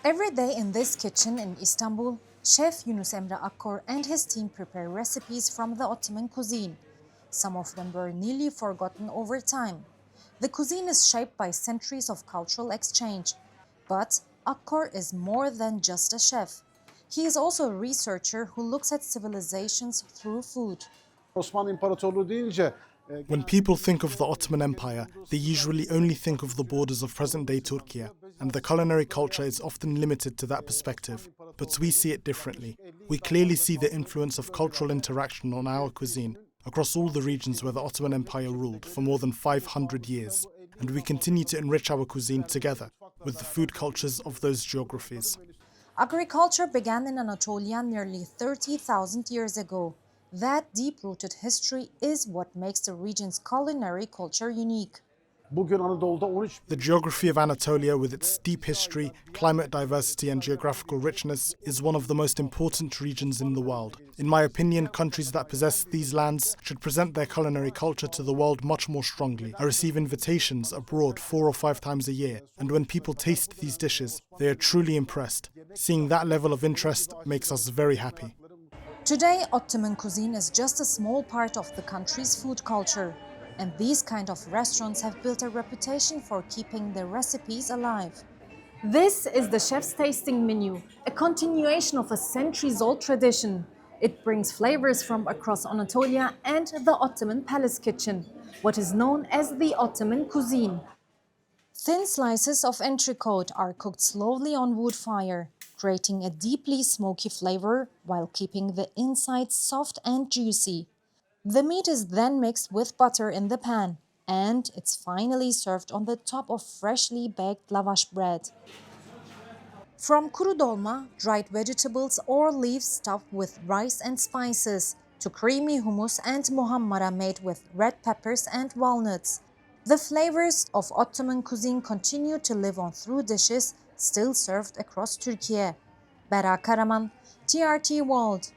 Every day in this kitchen in Istanbul, Chef Yunus Emre Akkor and his team prepare recipes from the Ottoman cuisine. Some of them were nearly forgotten over time. The cuisine is shaped by centuries of cultural exchange. But Akkor is more than just a chef. He is also a researcher who looks at civilizations through food. Osmanlı İmparatorluğu deyince When people think of the Ottoman Empire, they usually only think of the borders of present-day Türkiye, and the culinary culture is often limited to that perspective. But we see it differently. We clearly see the influence of cultural interaction on our cuisine across all the regions where the Ottoman Empire ruled for more than 500 years, and we continue to enrich our cuisine together with the food cultures of those geographies. Agriculture began in Anatolia nearly 30,000 years ago. That deep-rooted history is what makes the region's culinary culture unique. bugün Anadolu'da 13 The geography of Anatolia, with its deep history, climate diversity and geographical richness, is one of the most important regions in the world. In my opinion, countries that possess these lands should present their culinary culture to the world much more strongly. I receive invitations abroad 4 or 5 times a year, and when people taste these dishes, they are truly impressed. Seeing that level of interest makes us very happy. Today, Ottoman cuisine is just a small part of the country's food culture. And these kind of restaurants have built a reputation for keeping their recipes alive. This is the chef's tasting menu, a continuation of a centuries-old tradition. It brings flavors from across Anatolia and the Ottoman palace kitchen, what is known as the Ottoman cuisine. Thin slices of entrecote are cooked slowly on wood fire, creating a deeply smoky flavor while keeping the insides soft and juicy. The meat is then mixed with butter in the pan, and it's finally served on the top of freshly baked lavash bread. From kuru dolma, dried vegetables or leaves stuffed with rice and spices, to creamy hummus and muhammara made with red peppers and walnuts. The flavors of Ottoman cuisine continue to live on through dishes still served across Türkiye. Bera Karaman, TRT World.